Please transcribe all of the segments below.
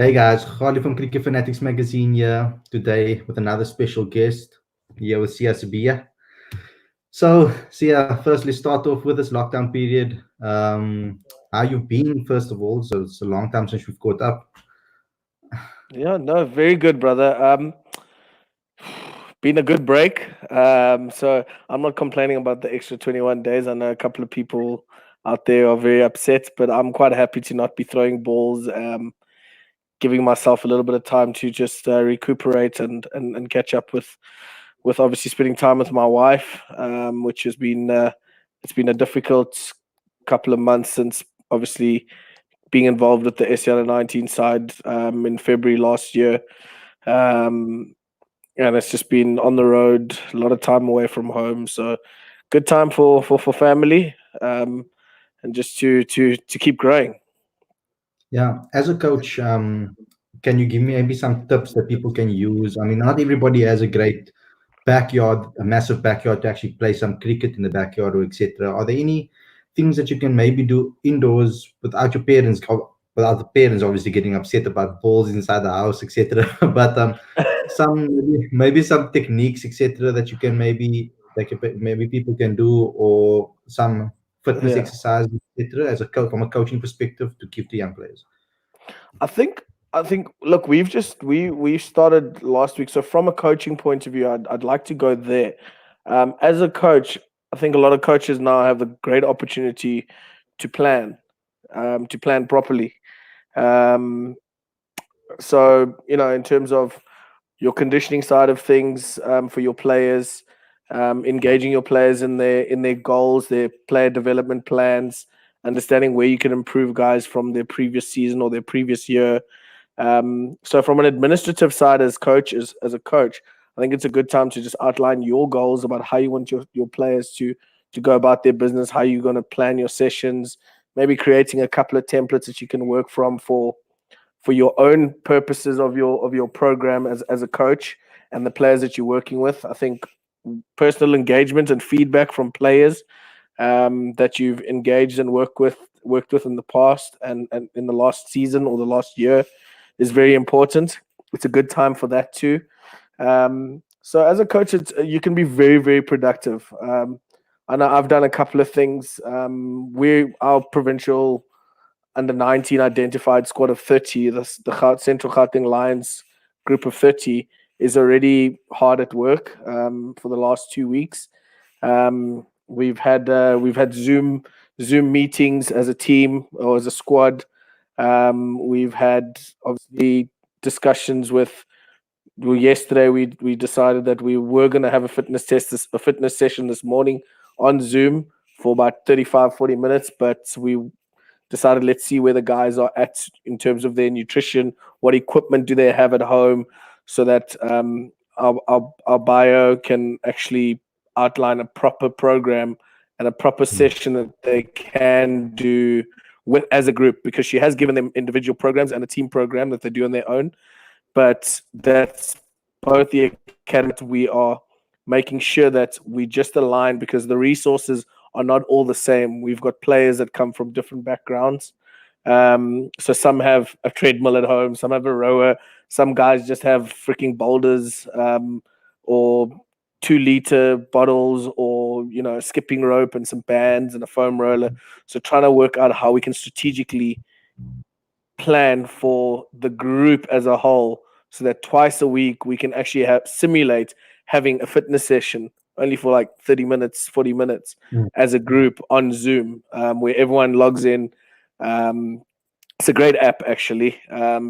Hey guys, Khalid from Cricket Fanatics magazine here today with another special guest here with Siya Sibiya. So, Siya, first let's start off with this lockdown period. How you been, first of all? So it's a long time since we've caught up. Yeah, no, very good, brother. Been a good break. So I'm not complaining about the extra 21 days. I know a couple of people out there are very upset, but I'm quite happy to not be throwing balls. Giving myself a little bit of time to just recuperate and catch up with obviously spending time with my wife, which has been it's been a difficult couple of months since obviously being involved with the SL 19 side in February last year. Um, and it's just been on the road, a lot of time away from home. So good time for family, and just to keep growing. Yeah, as a coach, can you give me maybe some tips that people can use? I mean, not everybody has a great backyard, a massive backyard to actually play some cricket in the backyard or etc. Are there any things that you can maybe do indoors without your parents, without the parents obviously getting upset about balls inside the house, etc. But some maybe some techniques, etc. that you can maybe maybe people can do, or some fitness Yeah. exercises, etc. As a coach from a coaching perspective to keep the young players. I think look, we started last week. So from a coaching point of view, I'd like to go there. As a coach, I think a lot of coaches now have a great opportunity to to plan properly. Um, so in terms of your conditioning side of things, for your players, engaging your players in their goals, their player development plans, understanding where you can improve guys from their previous season or their previous year. So from an administrative side, as a coach, I think it's a good time to just outline your goals about how you want your players to go about their business, how you're going to plan your sessions, maybe creating a couple of templates that you can work from for your own purposes of your program as a coach and the players that you're working with. I think personal engagement and feedback from players that you've engaged and worked with in the past and in the last season or the last year is very important. It's a good time for that too. So as a coach, you can be very, very productive. I know I've done a couple of things. Our provincial under 19 identified squad of 30, the Central Gauteng Lions group of 30 is already hard at work for the last 2 weeks. We've had Zoom meetings as a team or as a squad. We've had obviously discussions with. Well, yesterday we decided that we were going to have a fitness session this morning on Zoom for about 35 40 minutes, but we decided let's see where the guys are at in terms of their nutrition, what equipment do they have at home, so that our bio can actually outline a proper program and a proper session that they can do with as a group, because she has given them individual programs and a team program that they do on their own. But that's both the academy. We are making sure that we just align, because the resources are not all the same. We've got players that come from different backgrounds. So some have a treadmill at home, some have a rower, some guys just have freaking boulders, or 2 liter bottles, or skipping rope and some bands and a foam roller. So trying to work out how we can strategically plan for the group as a whole, so that twice a week we can actually simulate having a fitness session only for like 30 minutes 40 minutes Mm. as a group on Zoom, where everyone logs in. It's a great app actually,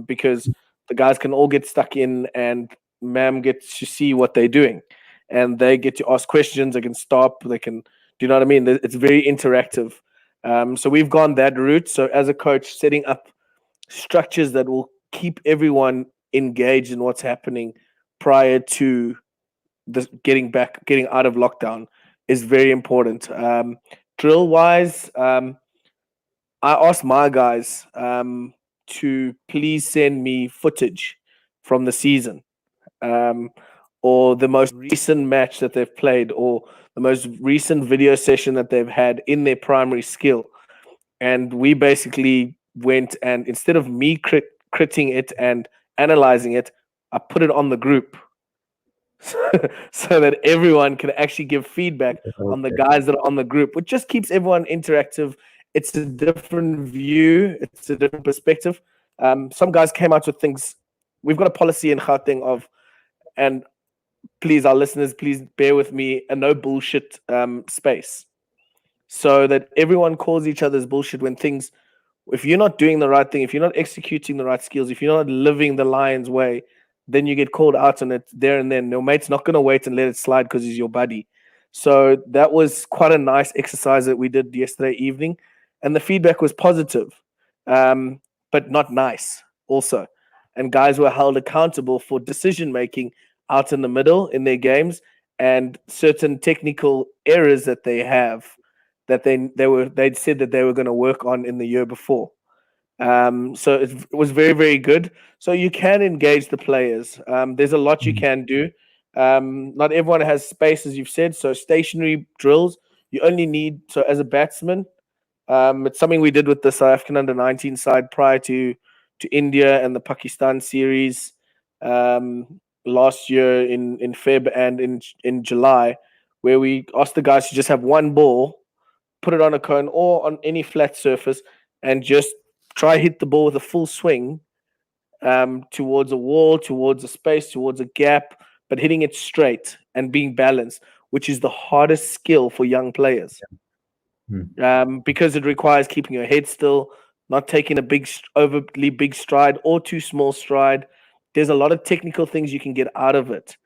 because the guys can all get stuck in, and ma'am gets to see what they're doing, and they get to ask questions. They can stop, they can, do you know what I mean? It's very interactive. So we've gone that route. So as a coach, setting up structures that will keep everyone engaged in what's happening prior to getting out of lockdown is very important. Drill wise, I asked my guys to please send me footage from the season, um, or the most recent match that they've played, or the most recent video session that they've had in their primary skill. And we basically went, and instead of me critting it and analyzing it, I put it on the group so that everyone can actually give feedback on the Okay. guys that are on the group, which just keeps everyone interactive. It's a different view, it's a different perspective. Some guys came out with things. We've got a policy in Gauteng of, and please, our listeners, please bear with me, a no bullshit space, so that everyone calls each other's bullshit when things, if you're not doing the right thing, if you're not executing the right skills, if you're not living the lion's way, then you get called out on it there and then. Your mate's not going to wait and let it slide because he's your buddy. So that was quite a nice exercise that we did yesterday evening, and the feedback was positive, but not nice also. And guys were held accountable for decision making out in the middle in their games and certain technical errors that they have that they'd said that they were going to work on in the year before. So it was very, very good. So you can engage the players. There's a lot you Mm. can do. Not everyone has space, as you've said. So stationary drills, you only need. So as a batsman, it's something we did with the South African under-19 side prior to India and the Pakistan series last year in Feb and in July, where we asked the guys to just have one ball, put it on a cone or on any flat surface, and just try hit the ball with a full swing towards a wall, towards a space, towards a gap, but hitting it straight and being balanced, which is the hardest skill for young players Mm. because it requires keeping your head still, not taking a overly big stride or too small stride. There's a lot of technical things you can get out of it.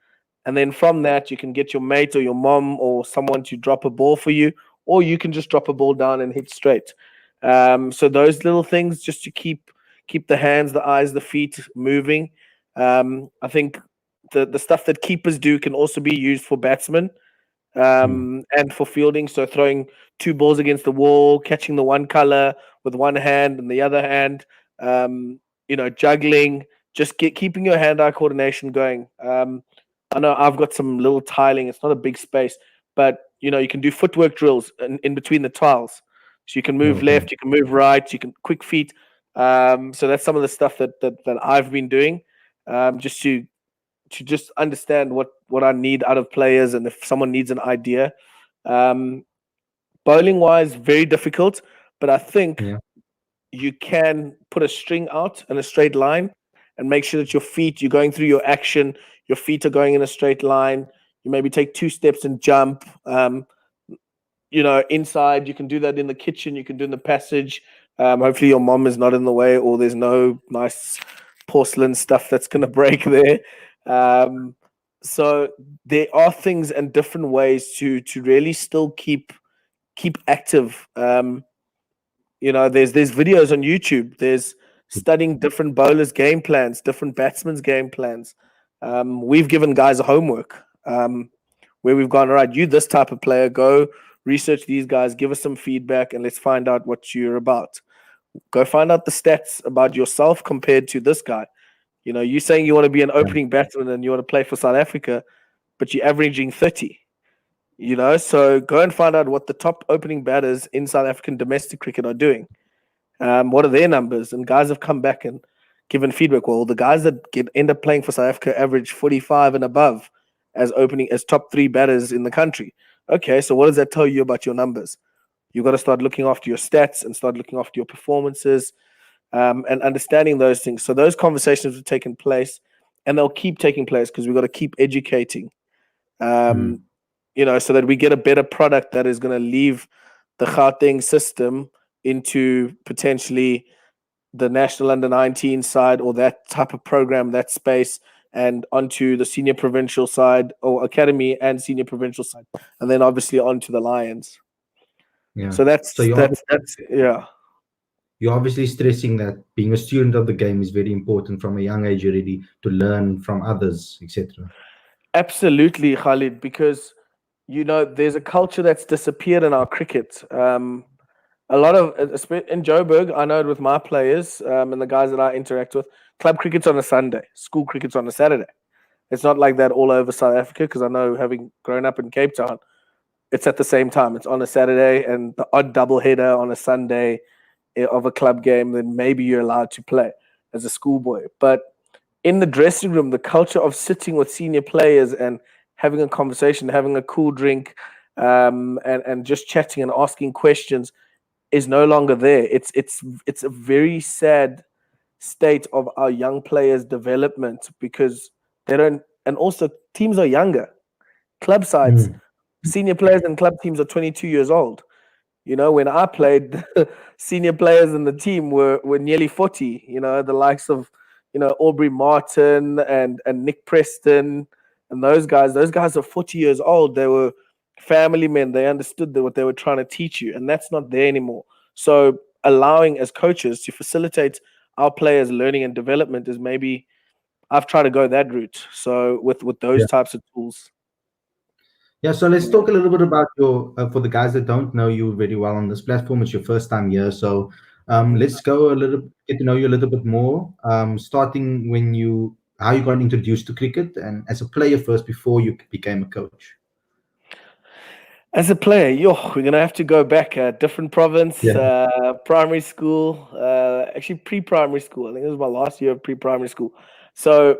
And then from that, you can get your mate or your mom or someone to drop a ball for you, or you can just drop a ball down and hit straight. So those little things just to keep the hands, the eyes, the feet moving. I think the stuff that keepers do can also be used for batsmen Mm. and for fielding. So throwing two balls against the wall, catching the one color with one hand and the other hand, juggling, just keeping your hand-eye coordination going. I know I've got some little tiling. It's not a big space, but you can do footwork drills in between the tiles. So you can move Okay. left, you can move right, you can quick feet. So that's some of the stuff that I've been doing, just to just understand what I need out of players, and if someone needs an idea. Um, Bowling wise, very difficult, but I think Yeah. you can put a string out in a straight line and make sure that you're going through your action, your feet are going in a straight line. You maybe take two steps and jump. Inside, you can do that in the kitchen, you can do in the passage. Hopefully, your mom is not in the way, or there's no nice porcelain stuff that's going to break there. Um, so there are things and different ways to really still keep active. There's videos on YouTube. There's studying different bowlers' game plans, different batsmen's game plans. We've given guys a homework where we've gone, all right, you this type of player, go research these guys, give us some feedback, and let's find out what you're about. Go find out the stats about yourself compared to this guy. You saying you want to be an Yeah. opening batsman and you want to play for South Africa, but you're averaging 30. So go and find out what the top opening batters in South African domestic cricket are doing. What are their numbers? And guys have come back and given feedback. Well, the guys that end up playing for South Africa average 45 and above as top three batters in the country. Okay, so what does that tell you about your numbers? You've got to start looking after your stats and start looking after your performances and understanding those things. So those conversations have taken place, and they'll keep taking place because we've got to keep educating. Mm. So that we get a better product that is going to leave the Gauteng system into potentially the national under-19 side or that type of program, that space, and onto the senior provincial side or academy and senior provincial side, and then obviously onto the Lions. Yeah. So So that's yeah. you're obviously stressing that being a student of the game is very important from a young age already to learn from others, etc. Absolutely, Khalid, because there's a culture that's disappeared in our cricket. A lot of in Joburg, I know it with my players and the guys that I interact with. Club cricket's on a Sunday, school cricket's on a Saturday. It's not like that all over South Africa because I know, having grown up in Cape Town, it's at the same time. It's on a Saturday, and the odd double header on a Sunday of a club game, then maybe you're allowed to play. as a schoolboy. But in the dressing room, the culture of sitting with senior players and having a conversation, having a cool drink, and just chatting and asking questions is no longer there. It's a very sad state of our young players' development because they don't, and also teams are younger. Club sides, Mm. senior players and club teams are 22 years old. You know, when I played, the senior players in the team were nearly 40. You know, the likes of, Aubrey Martin and Nick Preston and those guys. Those guys are 40 years old. They were family men. They understood what they were trying to teach you, and that's not there anymore. So allowing as coaches to facilitate our players' learning and development is maybe I've tried to go that route. So with those Yeah. types of tools. Yeah, so let's Yeah. talk a little bit about your, for the guys that don't know you very well on this platform, it's your first time here. So let's go a little, get to know you a little bit more, starting how you got introduced to cricket and as a player first before you became a coach. As a player, we're gonna have to go back. A different province, Yeah. primary school, actually pre-primary school. I think it was my last year of pre-primary school. So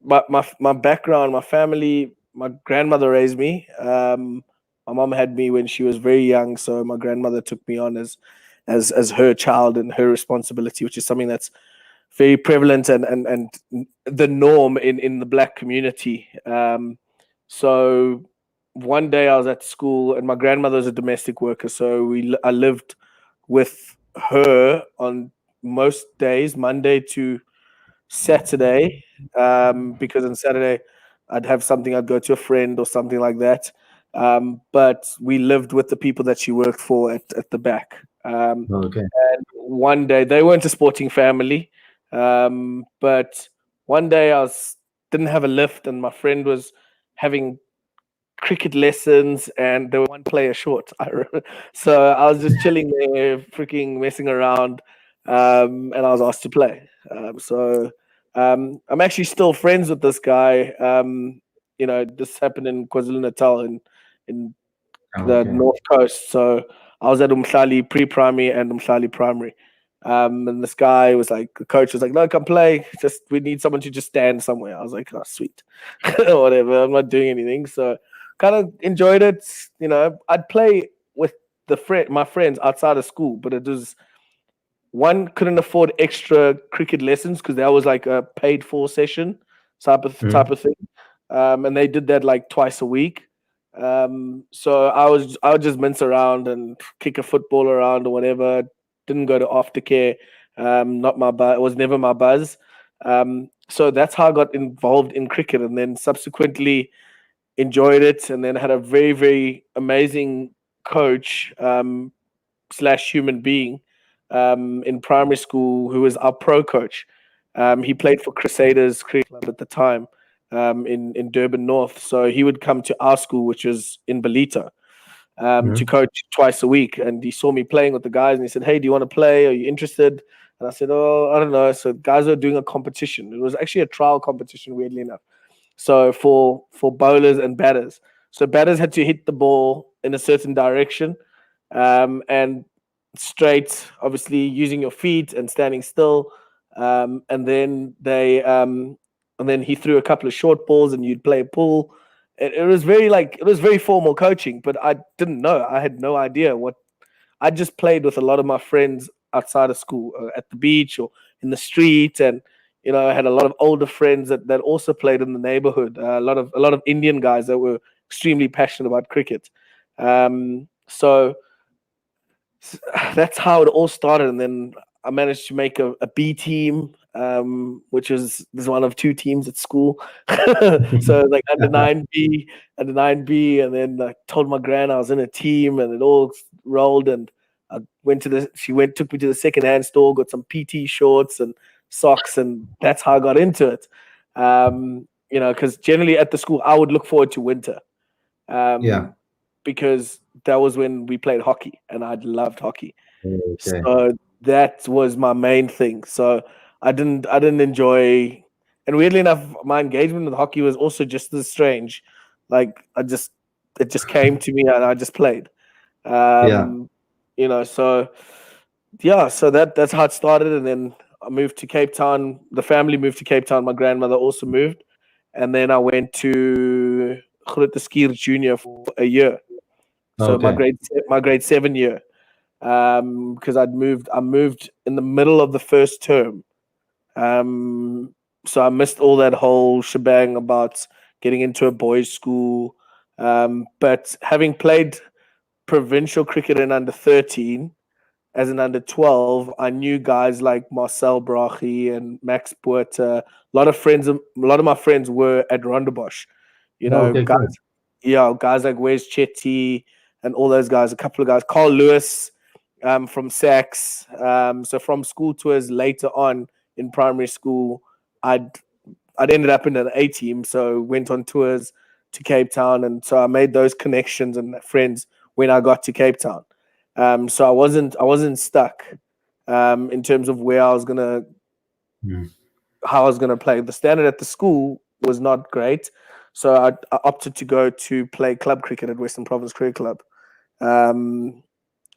my background, my family, my grandmother raised me. My mom had me when she was very young, so my grandmother took me on as her child and her responsibility, which is something that's very prevalent and the norm in the black community. So one day I was at school and my grandmother was a domestic worker, so I lived with her on most days, Monday to Saturday, because on Saturday I'd have something, I'd go to a friend or something like that. But we lived with the people that she worked for at the back. Okay. And one day they weren't a sporting family, but one day didn't have a lift, and my friend was having cricket lessons, and they were one player short. So I was just chilling there, freaking messing around, and I was asked to play. I'm actually still friends with this guy. This happened in KwaZulu Natal in Oh, the okay. North Coast. So I was at Umhlali pre-primary and Umhlali primary. And this guy was like, the coach was like, "No, come play. Just we need someone to just stand somewhere." I was like, "Oh, sweet, whatever. I'm not doing anything." So kind of enjoyed it. I'd play with my friends outside of school, but it was one couldn't afford extra cricket lessons because that was like a paid for session type Mhm. of thing, and they did that like twice a week. So I would just mince around and kick a football around or whatever. Didn't go to aftercare. Not my buzz. It was never my buzz. So that's how I got involved in cricket, and then subsequently enjoyed it, and then had a very very amazing coach slash human being in primary school who was our pro coach. He played for Crusaders Cricket Club at the time in Durban North. So he would come to our school, which was in Belita, to Mhm. coach twice a week. And he saw me playing with the guys and he said, "Hey, do you want to play? Are you interested?" And I said, "Oh, I don't know." So guys are doing a competition. It was actually a trial competition, weirdly enough. So for bowlers and batters. So batters had to hit the ball in a certain direction, and straight, obviously using your feet and standing still. And then he threw a couple of short balls, and you'd play a pool. It was very formal coaching, but I didn't know. I had no idea what. I just played with a lot of my friends outside of school, at the beach or in the street, and I had a lot of older friends that also played in the neighborhood. A lot of Indian guys that were extremely passionate about cricket. So that's how it all started, and then I managed to make a B team, which is one of two teams at school. So like under 9B, and then I told my gran I was in a team, and it all rolled. And I went to took me to the second hand store, got some PT shorts and socks, and that's how I got into it. Because generally at the school I would look forward to winter. Yeah. Um, because that was when we played hockey, and I loved hockey. Okay. So that was my main thing. So I didn't enjoy, and weirdly enough, my engagement with hockey was also just as strange. Like it just came to me and I just played. Yeah. So yeah, so that's how it started, and then I moved to Cape Town. The family moved to Cape Town. My grandmother also moved, and then I went to Groot Junior for a year. So Okay. my grade 7 year, because I moved in the middle of the first term. So I missed all that whole shebang about getting into a boys' school. But having played provincial cricket in under 13, as an under 12, I knew guys like Marcel Brachi and Max Poorter. A lot of my friends were at Rondebosch. You know, Okay, guys, good. yeah, guys like Wes Chetty and all those guys. A couple of guys, Carl Lewis, from Sax. So from school tours later on in primary school, I'd I'd ended up in an A team, so went on tours to Cape Town, and so I made those connections and friends when I got to Cape Town. So I wasn't stuck in terms of where I was gonna Mm. how I was gonna play. The standard at the school was not great, so I opted to go to play club cricket at Western Province Cricket Club. Um,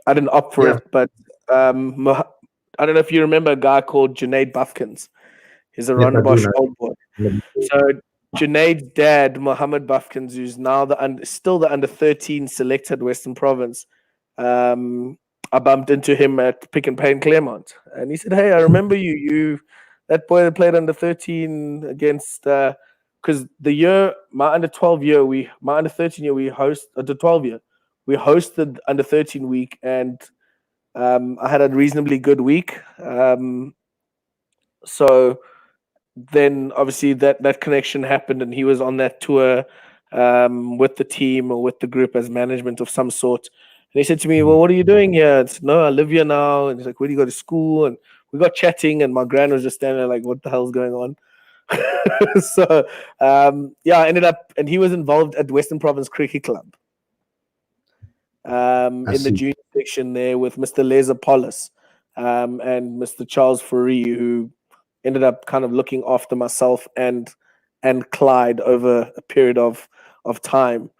I didn't opt for Yeah. it, but I don't know if you remember a guy called Junaid Buffkins. He's a Yes, I do Rondebosch know. old boy. So Junaid's dad, Mohammed Buffkins, who's now still the under 13 selected Western Province, I bumped into him at Pick and Pay in Claremont, and he said, "Hey, I remember you, that boy that played under 13 against." Because the year my under 12 year, my under 13 year we host the 12 year, we hosted under 13 week, and I had a reasonably good week. So then obviously that connection happened, and he was on that tour with the team or with the group as management of some sort. And he said to me, Mm. "Well, what are you doing here?" It's, "No, I live here now." And he's like, "Where do you go to school?" And we got chatting, and my grand was just standing there like, "What the hell's going on?" So yeah, I ended up, and he was involved at Western Province Cricket Club I in the see. junior section there with Mr. Les Apollos and Mr. Charles Fourie, who ended up kind of looking after myself and Clyde over a period of time.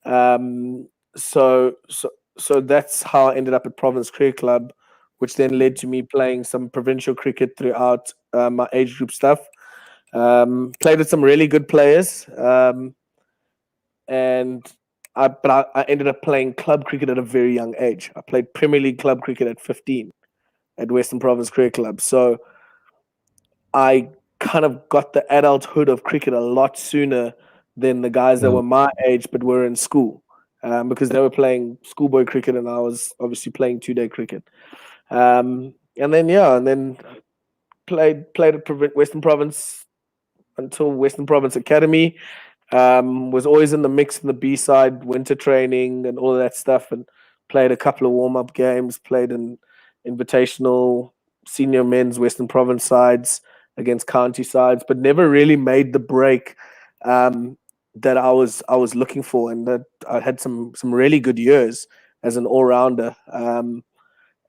Um, so so so that's how I ended up at Province Cricket Club, which then led to me playing some provincial cricket throughout my age group stuff. Played with some really good players, and I ended up playing club cricket at a very young age. I played Premier League club cricket at 15 at Western Province Cricket Club. So I kind of got the adulthood of cricket a lot sooner than the guys that No. were my age but were in school, because they were playing schoolboy cricket and I was obviously playing 2 day cricket. And then played at Western Province until Western Province Academy. Was always in the mix in the B side, winter training and all of that stuff, and played a couple of warm up games, played in invitational senior men's Western Province sides against county sides, but never really made the break that I was looking for, and that I had some really good years as an all rounder, and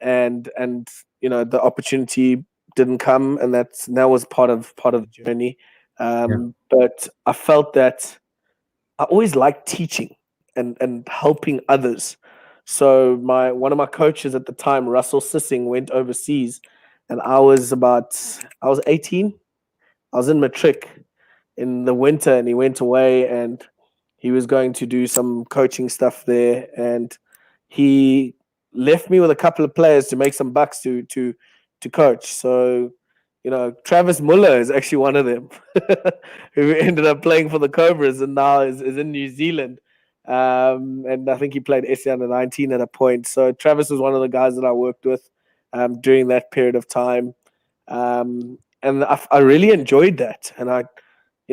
the opportunity didn't come, and that was part of the journey. Yeah. But I felt that I always liked teaching and helping others. So my one of my coaches at the time, Russell Sissing, went overseas, and I was 18. I was in matric in the winter, and he went away, and he was going to do some coaching stuff there, and he left me with a couple of players to make some bucks to coach. So, Travis Muller is actually one of them, who ended up playing for the Cobras and now is in New Zealand. And I think he played SA under 19 at a point. So Travis was one of the guys that I worked with during that period of time. And I really enjoyed that. And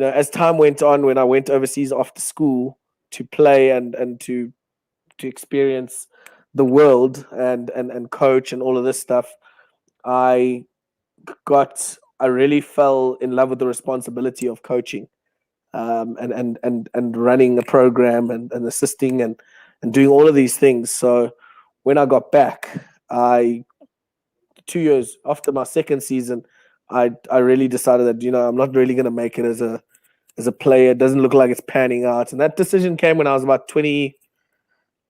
as time went on, when I went overseas after school to play and to experience the world and coach and all of this stuff, I I really fell in love with the responsibility of coaching, and running a program and assisting and doing all of these things. So when I got back, I 2 years after my second season, I really decided that I'm not really going to make it as a player. It doesn't look like it's panning out, and that decision came when I was about 20,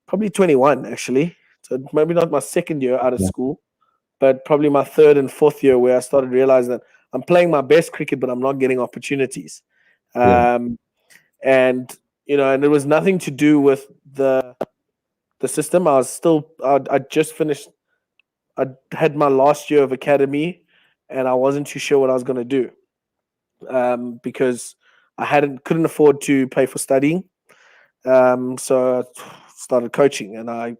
probably 21 actually. So maybe not my second year out of Yeah. school. but probably my third and fourth year where I started realizing that I'm playing my best cricket, but I'm not getting opportunities. Yeah. Um, and and it was nothing to do with the system. I just finished. I had my last year of academy, and I wasn't too sure what I was going to do because I hadn't couldn't afford to pay for studying. So I started coaching, and I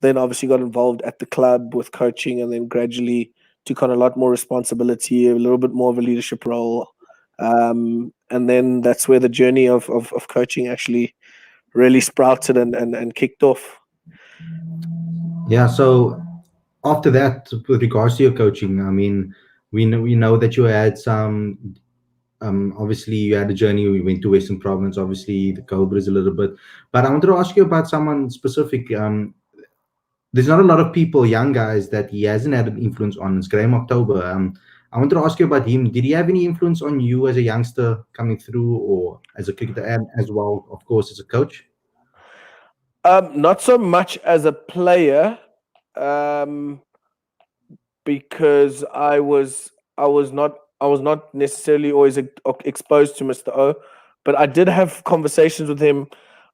then obviously got involved at the club with coaching, and then gradually took on a lot more responsibility, a little bit more of a leadership role. And then that's where the journey of coaching actually really sprouted and kicked off. Yeah. So after that, with regards to your coaching, I mean, we know that you had some. Obviously, you had a journey. We went to Western Province. Obviously, the Cobras a little bit, but I wanted to ask you about someone specific. There's not a lot of people, young guys, that he hasn't had an influence on. It's Graham October. I wanted to ask you about him. Did he have any influence on you as a youngster coming through, or as a cricketer, and as well, of course, as a coach? Not so much as a player, um, because I was not necessarily always exposed to Mr. O, but I did have conversations with him.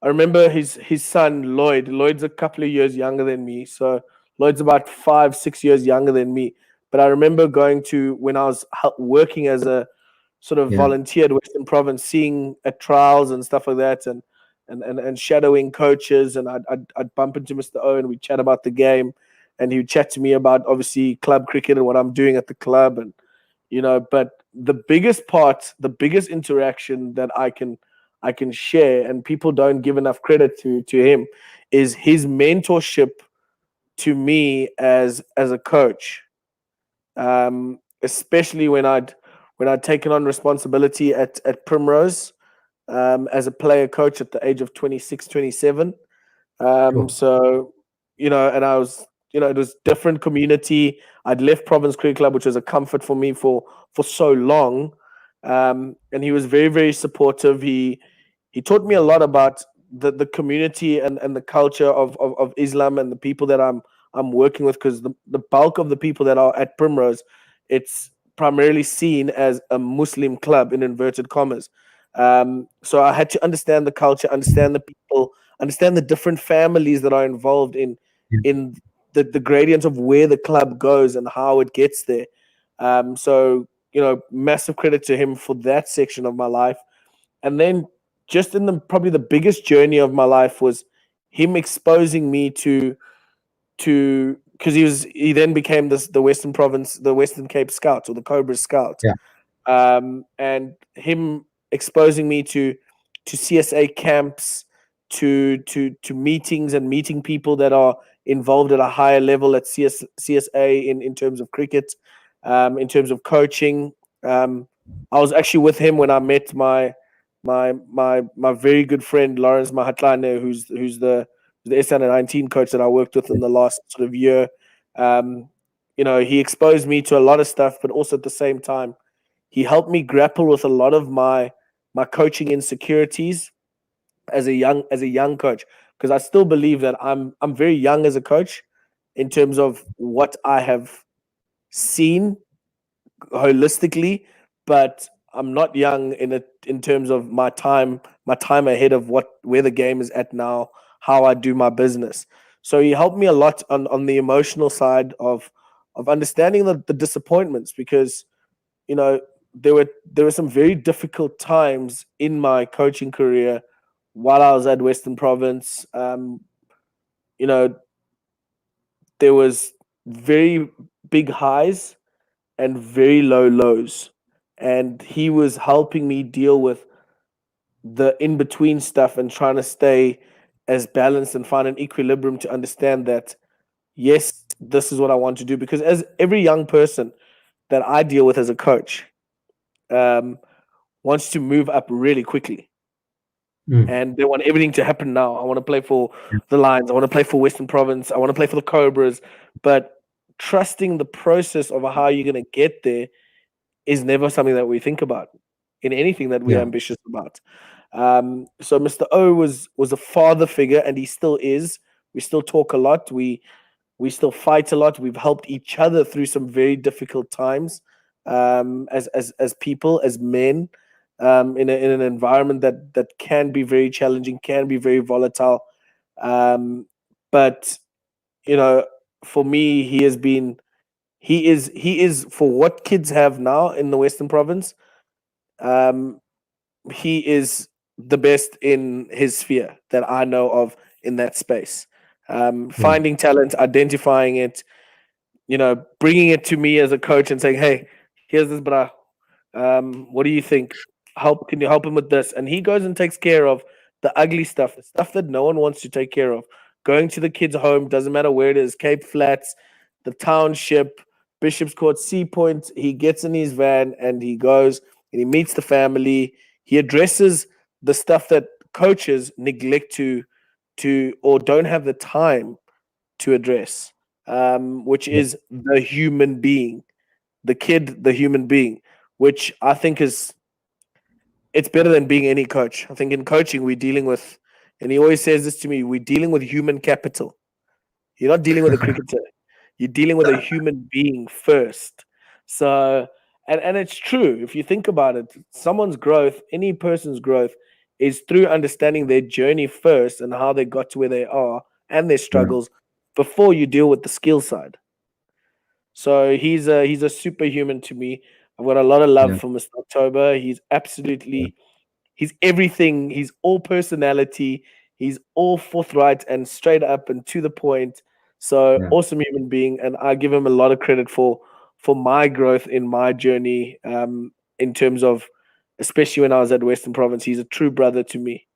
I remember his son Lloyd. Lloyd's a couple of years younger than me, so Lloyd's about 5 6 years younger than me. But I remember going to when I was working as a sort of Yeah, volunteered Western Province, seeing at trials and stuff like that, and shadowing coaches, and I'd bump into Mr. O and we'd chat about the game, and he would chat to me about obviously club cricket and what I'm doing at the club, and but the biggest part, the biggest interaction that I can share, and people don't give enough credit to him, is his mentorship to me as a coach, especially when I'd taken on responsibility at Primrose as a player coach at the age of 26, 27. sure. So, and I was, it was different community. I'd left Province Cricket Club, which was a comfort for me for so long. And he was very, very supportive. He taught me a lot about the community and the culture of Islam and the people that I'm working with, because the bulk of the people that are at Primrose, it's primarily seen as a Muslim club in inverted commas. So I had to understand the culture, understand the people, understand the different families that are involved Yeah, in the gradient of where the club goes and how it gets there. So massive credit to him for that section of my life. And then just in the probably the biggest journey of my life was him exposing me to because he then became the Western Province, the Western Cape Scout or the Cobra Scout, yeah, and him exposing me to CSA camps, to meetings and meeting people that are involved at a higher level at CSA in terms of cricket, in terms of coaching. I was actually with him when I met my very good friend Lawrence Mahatlane, who's the S19 coach that I worked with in the last sort of year. Um, he exposed me to a lot of stuff, but also at the same time, he helped me grapple with a lot of my coaching insecurities as a young coach, because I still believe that I'm very young as a coach in terms of what I have seen holistically, but I'm not young in terms of my time ahead of where the game is at now, how I do my business. So he helped me a lot on the emotional side of understanding the disappointments, because you know there were some very difficult times in my coaching career while I was at Western Province. You know, there was very big highs and very low lows, and he was helping me deal with the in between stuff and trying to stay as balanced and find an equilibrium to understand that yes, this is what I want to do, because as every young person that I deal with as a coach, um, wants to move up really quickly, mm, and they want everything to happen now. I want to play for yeah, the Lions. I want to play for Western Province. I want to play for the Cobras. But trusting the process of how you're going to get there is never something that we think about in anything that we're yeah, ambitious about. So Mr. O was a father figure, and he still is. We still talk a lot. We still fight a lot. We've helped each other through some very difficult times, as people, as men, in an environment that can be very challenging, can be very volatile. Um, but you know, for me, he is for what kids have now in the Western Province. Um, he is the best in his sphere that I know of in that space. Yeah, Finding talent, identifying it, bringing it to me as a coach and saying, "Hey, here's this bra. What do you think? Can you help him with this?" And he goes and takes care of the ugly stuff, the stuff that no one wants to take care of. Going to the kids' home, doesn't matter where it is, Cape Flats, the township, Bishop's Court, Sea Point. He gets in his van and he goes and he meets the family. He addresses the stuff that coaches neglect to or don't have the time to address, which yeah, is the human being, the kid, the human being, which I think is it's better than being any coach. I think in coaching we're dealing with, and he always says this to me: we're dealing with human capital. You're not dealing with a cricketer. You're dealing with a human being first. So, and it's true. If you think about it, someone's growth, any person's growth, is through understanding their journey first and how they got to where they are and their yeah, struggles before you deal with the skill side. So he's a superhuman to me. I've got a lot of love yeah, for Mr. October. He's everything. He's all personality. He's all forthright and straight up and to the point. So yeah. awesome human being, and I give him a lot of credit for my growth in my journey. In terms of, especially when I was at Western Province, he's a true brother to me.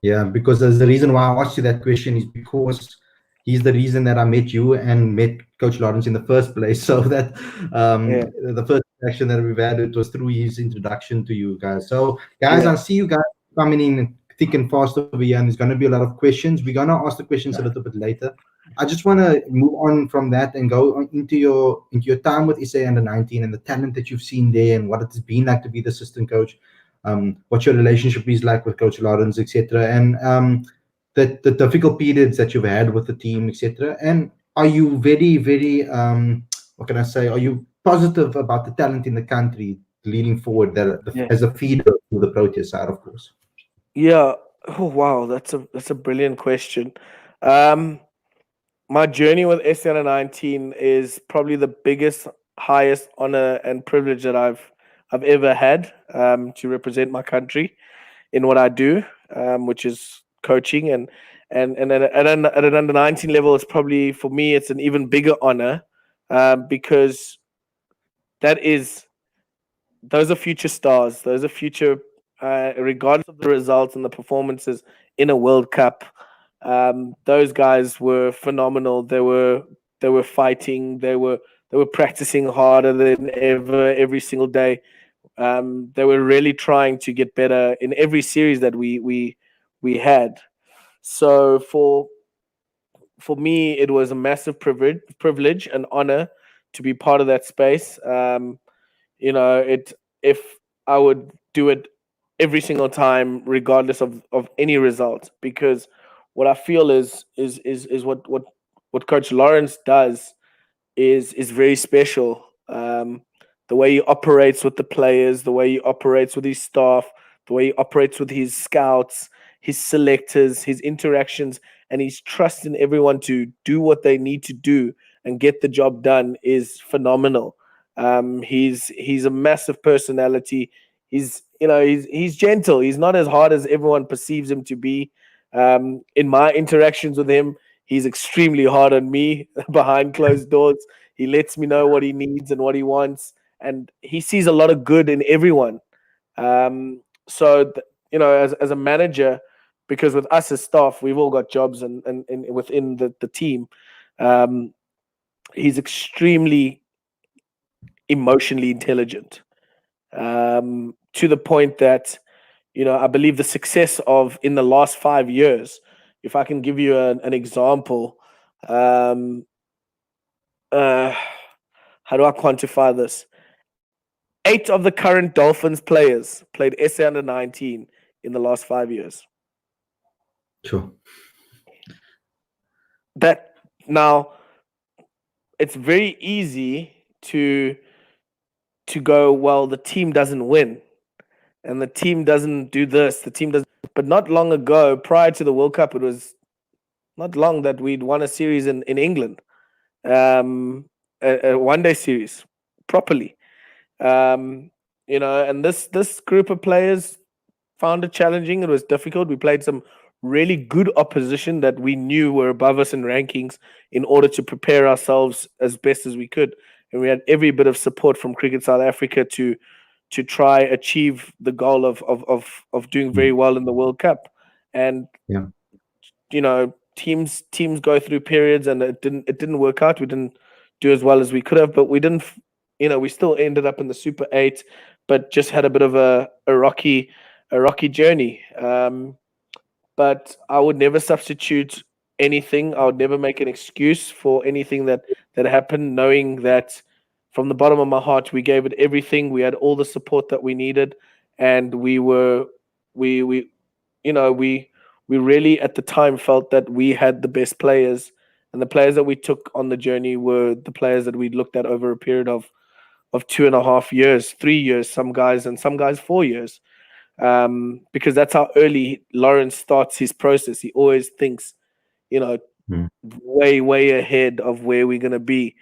Yeah, because there's the reason why I asked you that question is because he's the reason that I met you and met Coach Lawrence in the first place. So that Yeah, the first interaction that we've had, it was through his introduction to you guys. So guys, yeah, I see you guys coming in thick and fast over here, and there's going to be a lot of questions. We're going to ask the questions a little bit later. I just want to move on from that and go into your time with SA under 19 and the talent that you've seen there and what it's been like to be the assistant coach, what your relationship is like with Coach Lawrence, etc., and the difficult periods that you've had with the team, etc. And are you very, very, what can I say? Are you positive about the talent in the country leading forward yeah, as a feeder to the Proteas side, of course? yeah. Oh wow, that's a brilliant question. Um, my journey with SN19 is probably the biggest, highest honor and privilege that I've ever had, to represent my country in what I do, which is coaching, and at an under 19 level, it's probably for me it's an even bigger honor, because that is those are future stars. Those are future, regardless of the results and the performances in a World Cup. Those guys were phenomenal. They were fighting. They were practicing harder than ever every single day. They were really trying to get better in every series that we had. So for me, it was a massive privilege and honor to be part of that space. It if I would do it every single time, regardless of any result, because what I feel is what Coach Lawrence does is very special. The way he operates with the players, the way he operates with his staff, the way he operates with his scouts, his selectors, his interactions, and his trust in everyone to do what they need to do and get the job done is phenomenal. He's a massive personality. He's gentle. He's not as hard as everyone perceives him to be. In my interactions with him, he's extremely hard on me behind closed doors. He lets me know what he needs and what he wants, and he sees a lot of good in everyone. As a manager, because with us as staff, we've all got jobs and within the team, um, he's extremely emotionally intelligent, to the point that I believe the success of in the last 5 years. If I can give you an example, um, uh, how do I quantify this? 8 of the current Dolphins players played SA under 19 in the last 5 years. Sure. That Now it's very easy to go, well, the team doesn't win and the team doesn't do this, the team doesn't. But not long ago, prior to the World Cup, it was not long that we'd won a series in England, a one day series properly. Um, and this group of players found it challenging. It was difficult. We played some really good opposition that we knew were above us in rankings in order to prepare ourselves as best as we could. And we had every bit of support from Cricket South Africa to try achieve the goal of doing very Mm. well in the World Cup. And Yeah. teams go through periods, and it didn't work out. We didn't do as well as we could have, but we didn't. We still ended up in the Super Eight, but just had a bit of a rocky journey. But I would never substitute anything. I would never make an excuse for anything that happened, knowing that from the bottom of my heart, we gave it everything. We had all the support that we needed, and we you know we really at the time felt that we had the best players, and the players that we took on the journey were the players that we looked at over a period of 2.5 years, 3 years, some guys 4 years, because that's how early Lawrence starts his process. He always thinks, you know, Mm. way, way ahead of where we're going to be.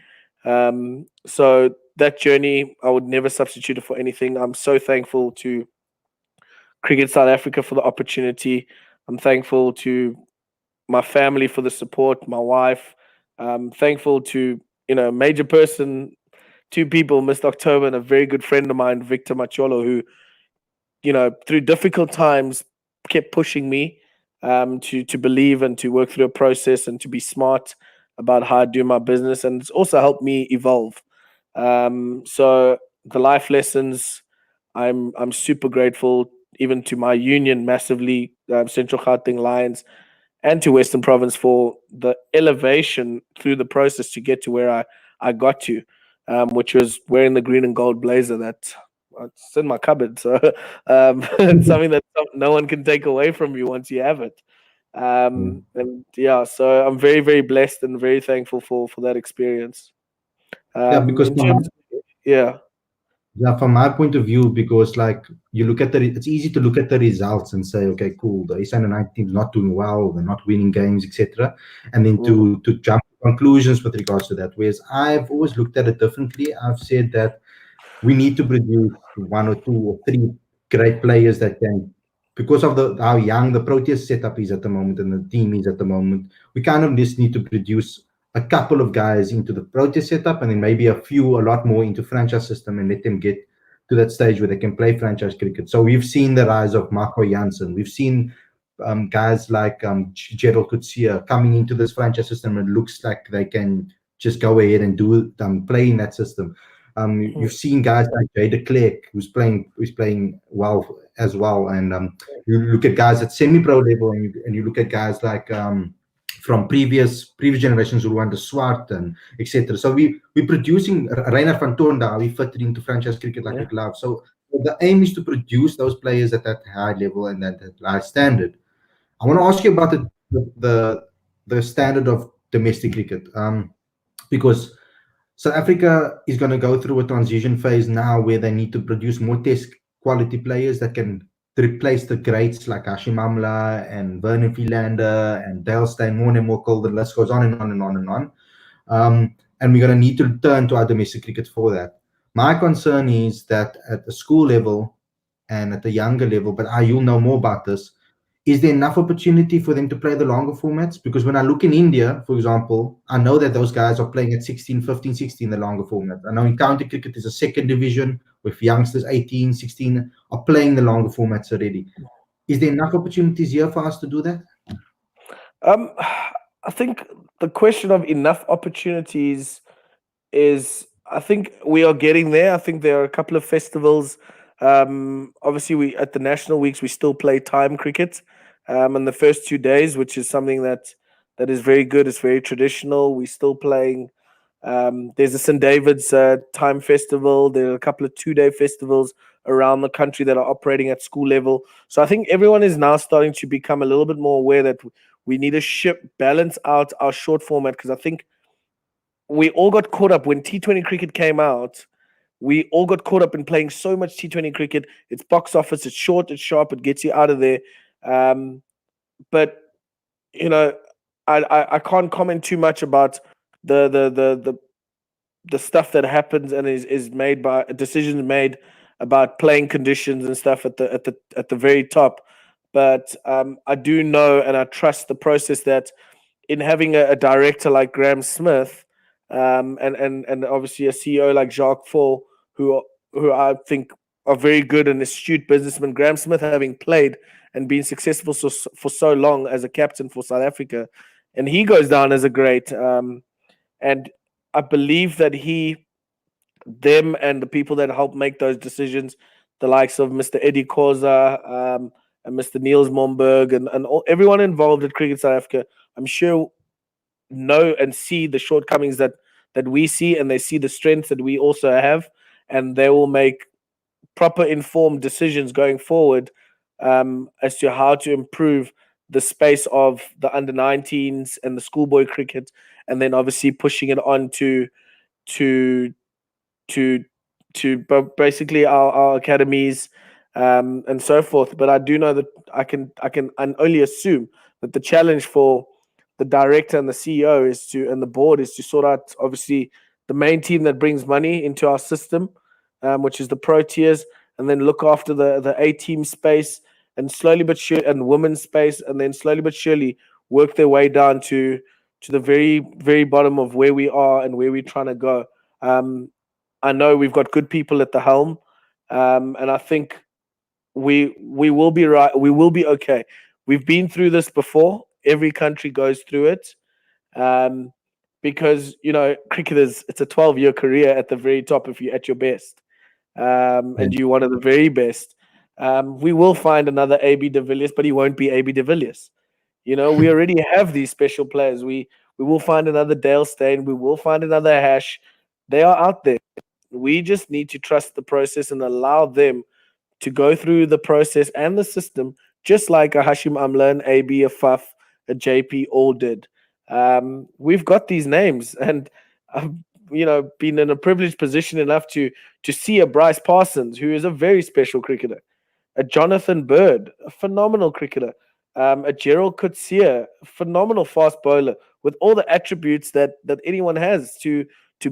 So that journey, I would never substitute it for anything. I'm so thankful to Cricket South Africa for the opportunity. I'm thankful to my family for the support, my wife. I'm thankful to, major person, two people, Mr. October, and a very good friend of mine, Victor Macholo, who through difficult times, kept pushing me to believe and to work through a process and to be smart about how I do my business, and it's also helped me evolve. So the life lessons, I'm super grateful, even to my union massively, Central Gauteng Lions, and to Western Province for the elevation through the process to get to where I got to, which was wearing the green and gold blazer that it's in my cupboard. So it's something that no one can take away from you once you have it. Yeah. And yeah, so I'm very, very blessed and very thankful for that experience. Yeah, because In terms, yeah, yeah, from my point of view, because like you look at it's easy to look at the results and say, okay, cool, the East Night team's not doing well, they're not winning games, etc., and then mm, to jump to conclusions with regards to that. Whereas I've always looked at it differently. I've said that we need to produce one or two or three great players that can, because of the how young the Proteas setup is at the moment and the team is at the moment, we kind of just need to produce a couple of guys into the Proteas setup and then maybe a lot more into franchise system and let them get to that stage where they can play franchise cricket. So we've seen the rise of Marco Jansen. We've seen guys like Gerald Coetzee coming into this franchise system. It looks like they can just go ahead and play in that system. mm, You've seen guys like Jay de Klerk, who's playing well as well, and you look at guys at semi-pro level, and you look at guys like from previous generations who won the Swart and etc. So we're producing Reiner van Tonda. We fit into franchise cricket like a yeah, glove. So the aim is to produce those players at that high level and that high standard. I want to ask you about the standard of domestic cricket, because South Africa is going to go through a transition phase now where they need to produce more test quality players that can replace the greats like Hashim Amla and Vernon Philander and Dale Steyn, Morne Mokel. The list goes on and on and on and on. And we're going to need to turn to our domestic cricket for that. My concern is that at the school level and at the younger level, but you'll know more about this, is there enough opportunity for them to play the longer formats? Because when I look in India, for example, I know that those guys are playing at 16, 15, 16, the longer format. I know in county cricket there's a second division with youngsters 18, 16 are playing the longer formats already. Is there enough opportunities here for us to do that? um, I think the question of enough opportunities is, I think we are getting there. I think there are a couple of festivals. Obviously, we at the national weeks we still play time cricket, in the first 2 days, which is something that is very good. It's very traditional. We're still playing There's a St. David's Time Festival. There are a couple of 2-day festivals around the country that are operating at school level. So I think everyone is now starting to become a little bit more aware that we need to balance out our short format, because I think we all got caught up when T20 cricket came out. We all got caught up in playing so much T20 cricket. It's box office, it's short, it's sharp, it gets you out of there. But you know, I can't comment too much about the the the the the stuff that happens and is made by decisions made about playing conditions and stuff at the very top. But I do know and I trust the process that in having a director like Graham Smith, and obviously a CEO like Jacques Fall, who I think are very good and astute businessmen. Graham Smith, having played and been successful for so long as a captain for South Africa, and he goes down as a great. And I believe that them and the people that help make those decisions, the likes of Mr. Eddie Koza, and Mr. Niels Momberg, and everyone involved at Cricket South Africa, I'm sure know and see the shortcomings that we see, and they see the strengths that we also have, and they will make proper informed decisions going forward, as to how to improve the space of the under 19s and the schoolboy cricket, and then obviously pushing it on to to basically our academies, and so forth. But I do know that I can only assume that the challenge for the director and the CEO and the board is to sort out obviously the main team that brings money into our system, which is the Proteas, and then look after the A team space, and slowly but surely, and women's space, and then slowly but surely work their way down to the very very bottom of where we are and where we're trying to go. Um, I know we've got good people at the helm, and I think we will be right. We will be okay. We've been through this before. Every country goes through it, um, because cricketers. It's a 12-year career at the very top if you're at your best, Yeah. and you're one of the very best. We will find another AB de Villiers, but he won't be AB de Villiers. We already have these special players. We will find another Dale Steyn. We will find another Hash. They are out there. We just need to trust the process and allow them to go through the process and the system, just like a Hashim Amla, an AB, a Faf, a JP all did. We've got these names, and I've been in a privileged position enough to see a Bryce Parsons, who is a very special cricketer, a Jonathan Bird, a phenomenal cricketer, a Gerald Coetzee, phenomenal fast bowler with all the attributes that anyone has to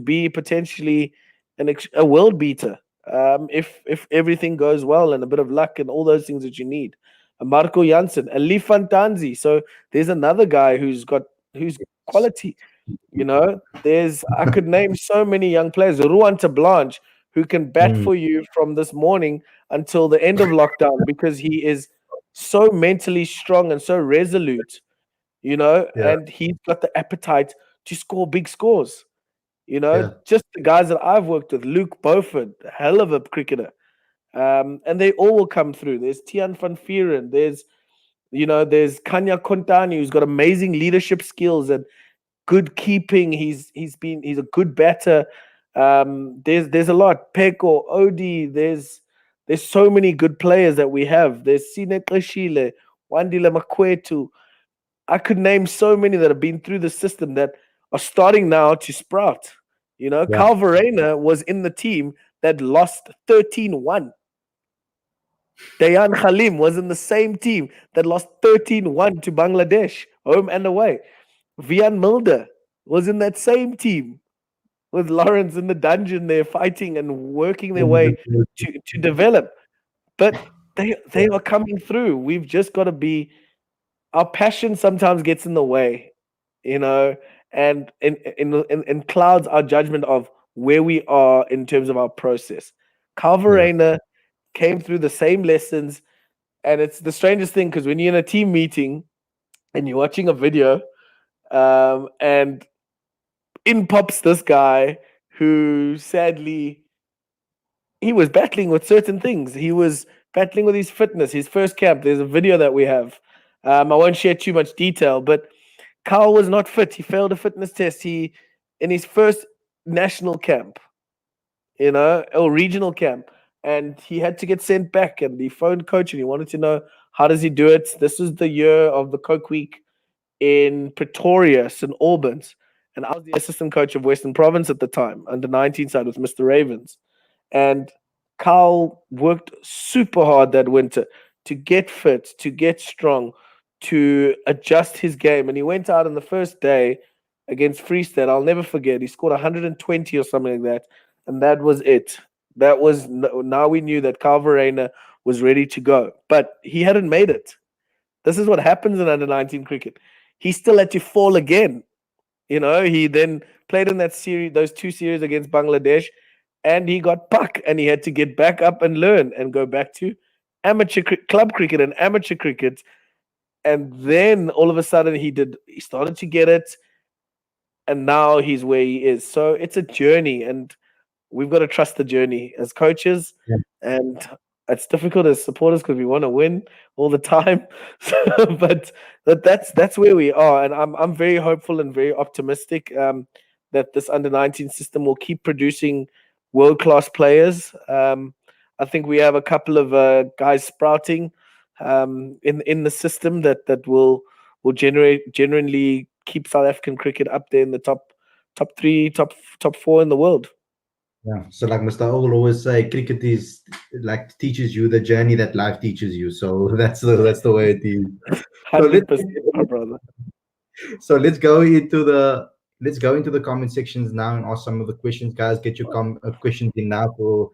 be potentially a world beater, if everything goes well and a bit of luck and all those things that you need. A Marco Janssen, a Lee Fantanzi. So there's another guy who's quality. There's I could name so many young players. Ruan Blanche, who can bat Mm, for you from this morning until the end of lockdown, because he is so mentally strong and so resolute, yeah, and he's got the appetite to score big scores. yeah, Just the guys that I've worked with, Luke Beaufort, hell of a cricketer. And they all will come through. There's Tian van Vieren, there's Kanya Kontani, who's got amazing leadership skills and good keeping. He's a good batter. There's a lot. Peko, Odi, there's so many good players that we have. There's Sinet Leshile, Wandile Makwetu. I could name so many that have been through the system that are starting now to sprout. yeah, Cal Verena was in the team that lost 13-1. Dayan Khalim was in the same team that lost 13-1 to Bangladesh, home and away. Vian Mulder was in that same team with Lawrence in the dungeon there fighting and working their way to develop. But they are coming through. We've just got to be, our passion sometimes gets in the way, you know, and in clouds our judgment of where we are in terms of our process. yeah, Calvarena came through the same lessons, and it's the strangest thing because when you're in a team meeting and you're watching a video, and in pops this guy who sadly he was battling with certain things. He was battling with his fitness. His first camp, there's a video that we have. I won't share too much detail, but Carl was not fit. He failed a fitness test. He in his first national camp, or regional camp, and he had to get sent back. And he phoned coach, and he wanted to know how does he do it. This is the year of the Coke Week in Pretoria, St Albans, and I was the assistant coach of Western Province at the time, under 19 side with Mr. Ravens. And Carl worked super hard that winter to get fit, to get strong, to adjust his game. And he went out on the first day against Free State. I'll never forget. He scored 120 or something like that. And that was it. That was now we knew that Carl Verena was ready to go. But he hadn't made it. This is what happens in under 19 cricket. He still had to fall again. He then played in that series, those two series against Bangladesh, and he got puck, and he had to get back up and learn and go back to club cricket and amateur cricket. And then all of a sudden he started to get it, and now he's where he is. So it's a journey, and we've got to trust the journey as coaches. Yeah. And it's difficult as supporters because we want to win all the time. But that's where we are, and I'm very hopeful and very optimistic that this under 19 system will keep producing world class players. I think we have a couple of guys sprouting in the system that will genuinely keep South African cricket up there in the top three, top four in the world. Yeah. So like Mr. O will always say, cricket is like teaches you the journey that life teaches you. So that's the way it is. So let's 100%, my brother. so let's go into the comment sections now and ask some of the questions, guys. Get your questions in now for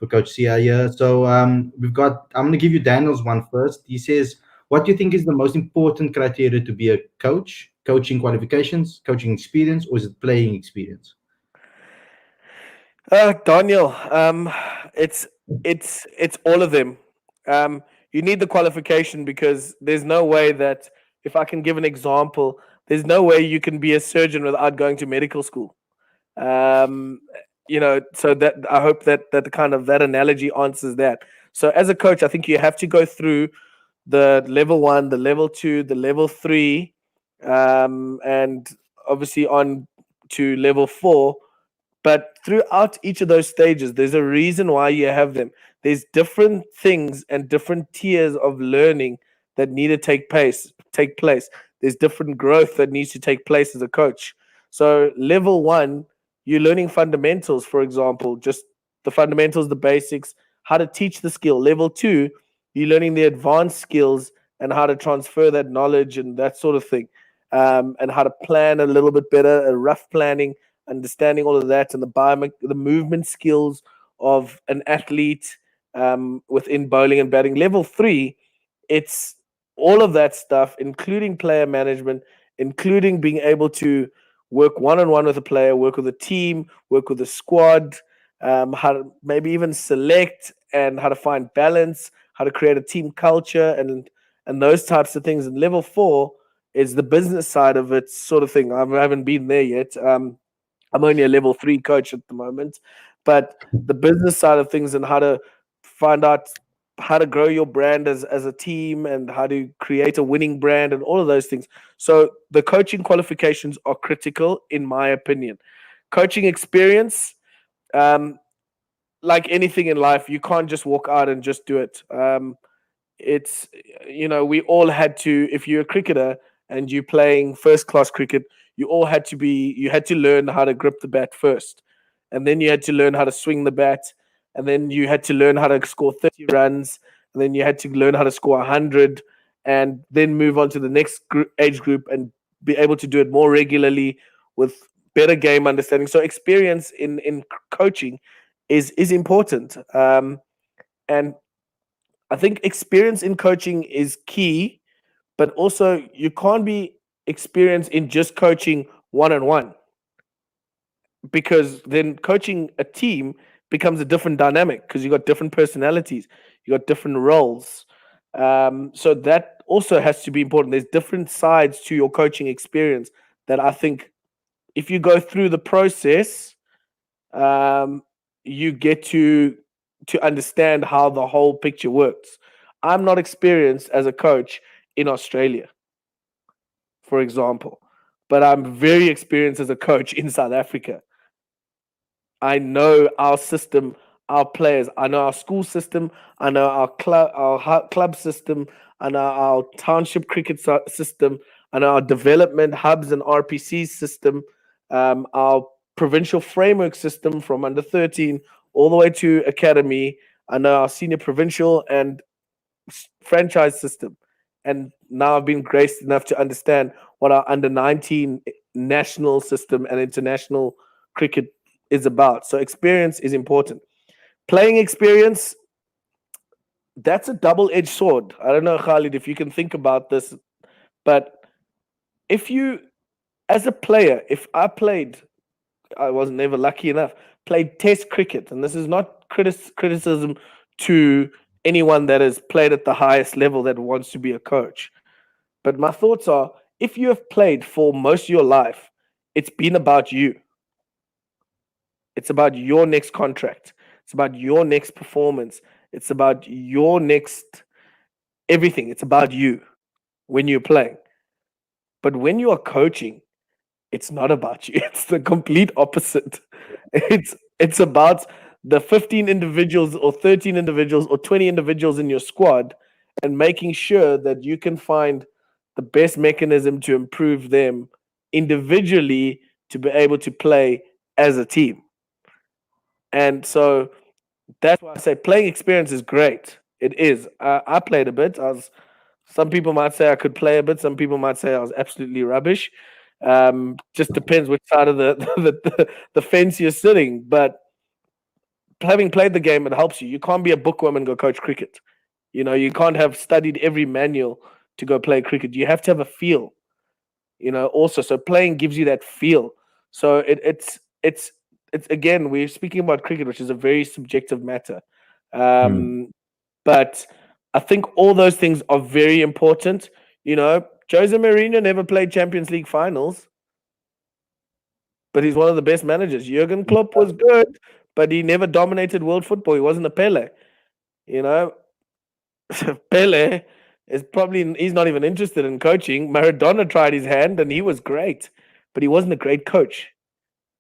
Coach Siya here. So I'm going to give you Daniel's one first. He says, what do you think is the most important criteria to be a coach? Coaching qualifications, coaching experience, or is it playing experience? Daniel, it's all of them. Um, you need the qualification because there's no way that, if I can give an example, there's no way you can be a surgeon without going to medical school. Um, so that I hope that kind of that analogy answers that. So as a coach, I think you have to go through the level one, the level two, the level three, and obviously on to level four. But throughout each of those stages, there's a reason why you have them. There's different things and different tiers of learning that need to take place. There's different growth that needs to take place as a coach. So level one, you're learning fundamentals, for example, just the fundamentals, the basics, how to teach the skill. Level two, you're learning the advanced skills and how to transfer that knowledge and that sort of thing. And how to plan a little bit better, a rough planning, understanding all of that, and the movement skills of an athlete within bowling and batting. Level three, it's all of that stuff, including player management, including being able to work one on one with a player, work with a team, work with a squad, how to maybe even select and how to find balance, how to create a team culture, and those types of things. And level four is the business side of it, sort of thing. I haven't been there yet. I'm only a level three coach at the moment, but the business side of things and how to find out how to grow your brand as a team and how to create a winning brand and all of those things. So the coaching qualifications are critical, in my opinion. Coaching experience, um, like anything in life, you can't just walk out and just do it. It's we all had to, if you're a cricketer and you're playing first class cricket, you had to learn how to grip the bat first, and then you had to learn how to swing the bat, and then you had to learn how to score 30 runs, and then you had to learn how to score 100, and then move on to the next age group and be able to do it more regularly with better game understanding. So experience in coaching is important. And I think experience in coaching is key, but also you can't be experienced in just coaching one on one, because then coaching a team becomes a different dynamic because you got different personalities, you got different roles. So that also has to be important. There's different sides to your coaching experience that I think if you go through the process, um, you get to understand how the whole picture works. I'm not experienced as a coach in Australia, for example, but I'm very experienced as a coach in South Africa. I know our system, our players. I know our school system. I know our club system. I know our township cricket system. I know our development hubs and RPC system. Our provincial framework system from under 13 all the way to academy. I know our senior provincial and franchise system. And now I've been graced enough to understand what our under 19 national system and international cricket is about. So experience is important. Playing experience, that's a double-edged sword. I don't know, Khalid, if you can think about this, but if you, as a player, if I played, I was never lucky enough, played test cricket, and this is not criticism to anyone that has played at the highest level that wants to be a coach. But my thoughts are if you have played for most of your life, it's been about you. It's about your next contract. It's about your next performance. It's about your next everything. It's about you when you're playing. But when you are coaching, it's not about you. It's the complete opposite. It's about the 15 individuals or 13 individuals or 20 individuals in your squad and making sure that you can find the best mechanism to improve them individually to be able to play as a team. And so that's why I say playing experience is great. It is. I played a bit. I was. Some people might say I could play a bit. Some people might say I was absolutely rubbish. Just depends which side of the fence you're sitting. But having played the game, it helps you. You can't be a bookworm and go coach cricket. You know, you can't have studied every manual to go play cricket. You have to have a feel. Also, so playing gives you that feel. So it's again, we're speaking about cricket, which is a very subjective matter. Hmm. Um, but I think all those things are very important. Jose Mourinho never played Champions League finals, but he's one of the best managers. Jurgen Klopp was good, but he never dominated world football. He wasn't a Pele. You know, Pele is probably he's not even interested in coaching. Maradona tried his hand and he was great, but he wasn't a great coach.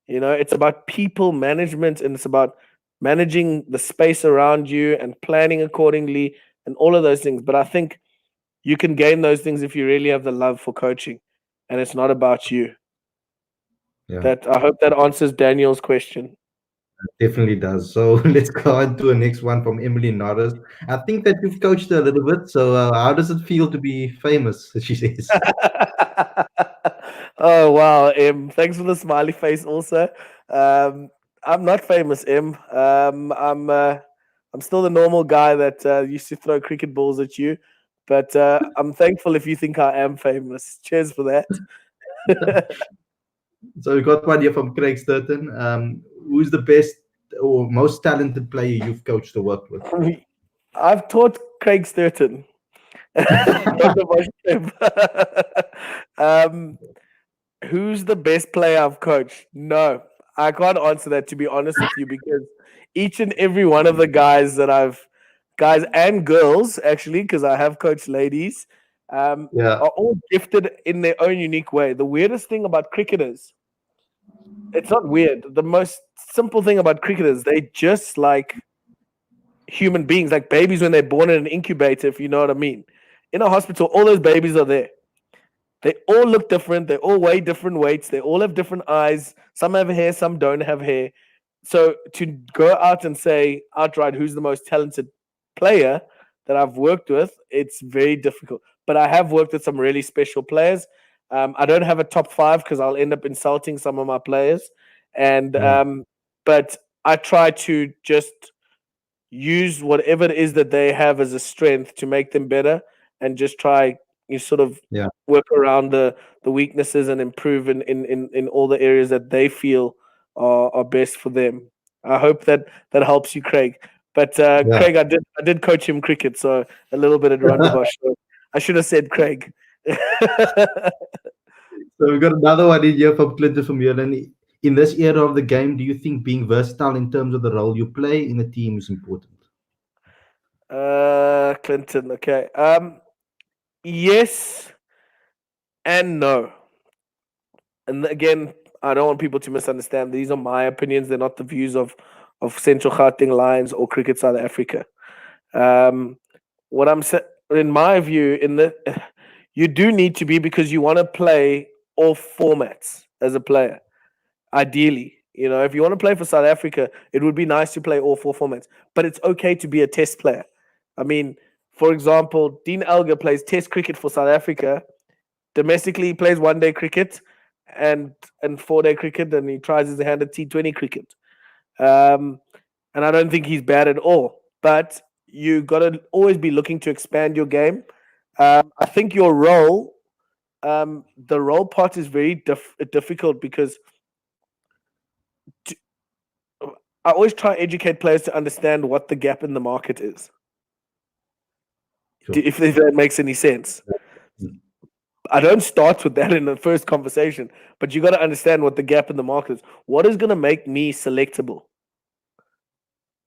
It's about people management and it's about managing the space around you and planning accordingly and all of those things. But I think you can gain those things if you really have the love for coaching and it's not about you. Yeah, That I hope that answers Daniel's question. definitely does. So let's go on to the next one from Emily Norris. I think that you've coached her a little bit. So how does it feel to be famous? She says. Oh wow, Em. Thanks for the smiley face also. Um, I'm not famous, Em. I'm still the normal guy that used to throw cricket balls at you. But I'm thankful if you think I am famous. Cheers for that. So we got one here from Craig Sturton. Who's the best or most talented player you've coached or worked with? I've taught Craig Sturton. Not so much Em. um, Who's the best player I've coached? No, I can't answer that to be honest with you because each and every one of the guys and girls actually, because I have coached ladies, Yeah, are all gifted in their own unique way. The weirdest thing about cricketers, it's not weird. The most simple thing about cricketers, they just like human beings, like babies when they're born in an incubator, if you know what I mean. In a hospital, all those babies are there. They all look different. They all weigh different weights. They all have different eyes. Some have hair, some don't have hair. So to go out and say outright who's the most talented player that I've worked with, it's very difficult. But I have worked with some really special players. I don't have a top five because I'll end up insulting some of my players. And yeah, but I try to just use whatever it is that they have as a strength to make them better and just try you sort of yeah. work around the weaknesses and improve in all the areas that they feel are best for them. I hope that helps you, Craig. But Yeah. Craig, I did coach him cricket, so a little bit of Rondebosch. So I should have said Craig. So we got another one in here from Clinton from Ireland. In this era of the game, do you think being versatile in terms of the role you play in a team is important? Clinton. Okay. Yes and no. And again, I don't want people to misunderstand. These are my opinions. They're not the views of Central Gauteng Lions or Cricket South Africa. Um, what I'm saying, in my view, in the you do need to be, because you want to play all formats as a player. Ideally, if you want to play for South Africa, it would be nice to play all four formats. But it's okay to be a test player. I mean, for example, Dean Elgar plays test cricket for South Africa. Domestically, he plays 1 day cricket and 4 day cricket, and he tries his hand at T20 cricket. Um, and I don't think he's bad at all. But you got to always be looking to expand your game. I think your role, the role part, is very difficult, because I always try to educate players to understand what the gap in the market is. Sure. If that makes any sense. I don't start with that in the first conversation, but you got to understand what the gap in the market is. What is going to make me selectable?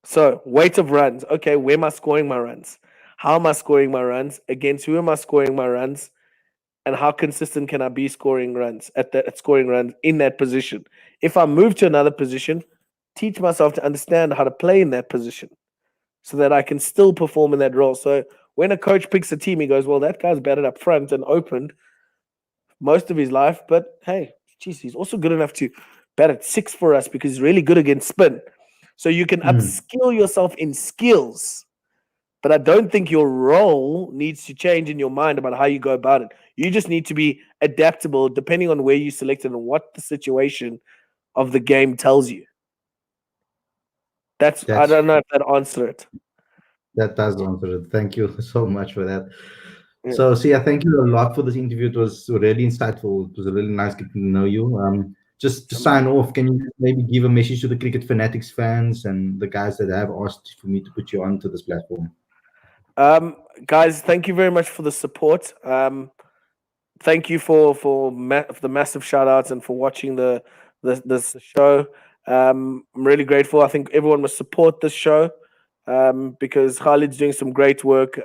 So, weight of runs. Okay, where am I scoring my runs? How am I scoring my runs? Against who am I scoring my runs? And how consistent can I be scoring runs at scoring runs in that position? If I move to another position, teach myself to understand how to play in that position so that I can still perform in that role. So when a coach picks a team, he goes, well, that guy's batted up front and opened most of his life, but hey, geez, he's also good enough to bat at 6 for us because he's really good against spin. So you can upskill yourself in skills, but I don't think your role needs to change in your mind about how you go about it. You just need to be adaptable depending on where you selected and what the situation of the game tells you. I don't know if that answered it. That does answer it. Thank you so much for that. Yeah. So, Siya, thank you a lot for this interview. It was really insightful. It was really nice getting to know you. Just to sign off, can you maybe give a message to the Cricket Fanatics fans and the guys that have asked for me to put you onto this platform? Guys, thank you very much for the support. Thank you for the massive shout outs and for watching this show. I'm really grateful. I think everyone must support this show because Khalid's doing some great work,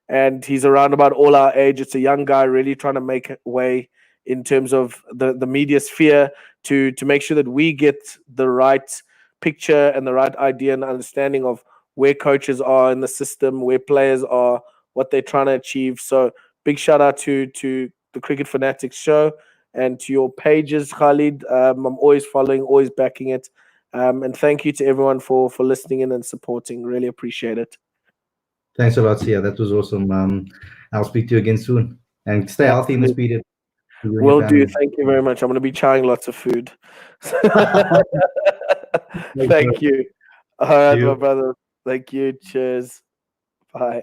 and he's around about all our age. It's a young guy really trying to make way in terms of the media sphere to make sure that we get the right picture and the right idea and understanding of where coaches are in the system, where players are, what they're trying to achieve. So big shout out to the Cricket Fanatics show and to your pages, Khalid. I'm always following, always backing it. And thank you to everyone for listening in and supporting. Really appreciate it. Thanks a lot, Siya. That was awesome. I'll speak to you again soon. And stay healthy in this period. Will do. Thank you very much. I'm going to be trying lots of food. Thank you. All right, my brother. Thank you. Cheers. Bye.